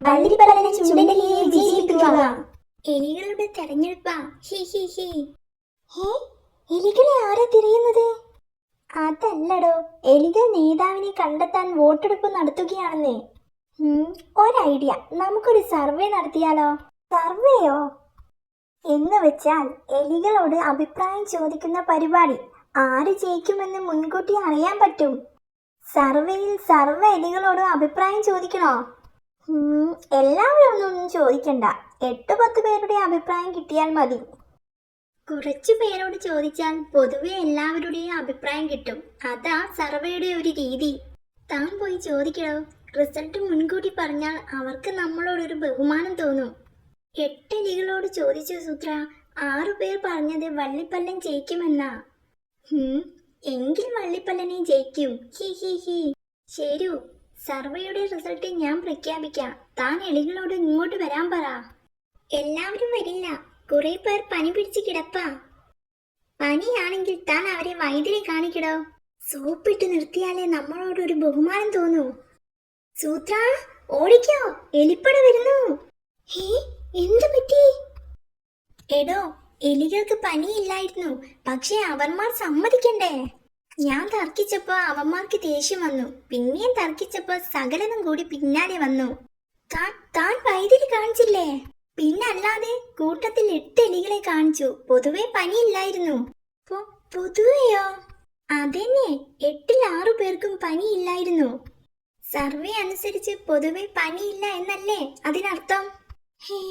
വള്ളിപ്പടലിനെ ചുണ്ടലിയെ വിജയിപ്പിക്കുക. എലികളുടെ തെരഞ്ഞെടുപ്പാ. ഹി ഹി ഹി. ഹേ, എലികളെ ആരാ തിരയുന്നത്? അതല്ലടോ, എലികൾ നേതാവിനെ കണ്ടെത്താൻ വോട്ടെടുപ്പ് നടത്തുകയാണെന്നേ. ഒരൈഡിയ, നമുക്കൊരു സർവേ നടത്തിയാലോ? സർവേയോ എന്ന് വെച്ചാൽ എലികളോട് അഭിപ്രായം ചോദിക്കുന്ന പരിപാടി. ആര് ജയിക്കുമെന്ന് മുൻകൂട്ടി അറിയാൻ പറ്റും. സർവേയിൽ സർവ്വ എലികളോടും അഭിപ്രായം ചോദിക്കണോ? എല്ലാവരും ഒന്നും ചോദിക്കണ്ട. 8-10 പേരുടെ അഭിപ്രായം കിട്ടിയാൽ മതി. കുറച്ചു പേരോട് ചോദിച്ചാൽ പൊതുവെ എല്ലാവരുടെയും അഭിപ്രായം കിട്ടും. അതാ സർവേയുടെ ഒരു രീതി. താൻ പോയി ചോദിക്കണോ. റിസൾട്ട് മുൻകൂട്ടി പറഞ്ഞാൽ അവർക്ക് നമ്മളോടൊരു ബഹുമാനം തോന്നും. 8 എലികളോട് ചോദിച്ചു സൂത്ര. 6 പേർ പറഞ്ഞത് വള്ളിപ്പല്ലൻ ജയിക്കുമെന്നാ. എങ്കിൽ വള്ളിപ്പല്ലനെ ജയിക്കും. ഹി ഹി ഹി. ശരു, സർവേയുടെ റിസൾട്ട് ഞാൻ പ്രഖ്യാപിക്കാം. താൻ എലികളോട് ഇങ്ങോട്ട് വരാൻ പറ. എല്ലാവരും വരില്ല. കുറെ പേർ പനി പിടിച്ച് കിടപ്പാ. പനിയാണെങ്കിൽ താൻ അവരെ വൈദ്യരെ കാണിക്കടോ. സോപ്പിട്ട് നിർത്തിയാലേ നമ്മളോടൊരു ബഹുമാനം തോന്നൂ. സൂത്ര, ഓടിക്കോ, എലിപ്പട വരുന്നു. ഹേ, എന്ത് പറ്റി? എടോ, എലികൾക്ക് പനിയില്ലായിരുന്നു. പക്ഷെ അവന്മാർ സമ്മതിക്കണ്ടേ? ഞാൻ തർക്കിച്ചപ്പോ അവന്മാർക്ക് ദേഷ്യം വന്നു. പിന്നെയും തർക്കിച്ചപ്പോ സകലതും കൂടി പിന്നാലെ വന്നു. താൻ വൈദ്യുതി കാണിച്ചില്ലേ? പിന്നല്ലാതെ കൂട്ടത്തിൽ 8 എലികളെ കാണിച്ചു. പൊതുവെ പനിയില്ലായിരുന്നു. പൊതുവെയോ? അതെന്നെ, 8-ൽ 6 പേർക്കും പനിയില്ലായിരുന്നു. സർവേ അനുസരിച്ച് പൊതുവെ പനിയില്ല എന്നല്ലേ അതിനർത്ഥം? ഹേ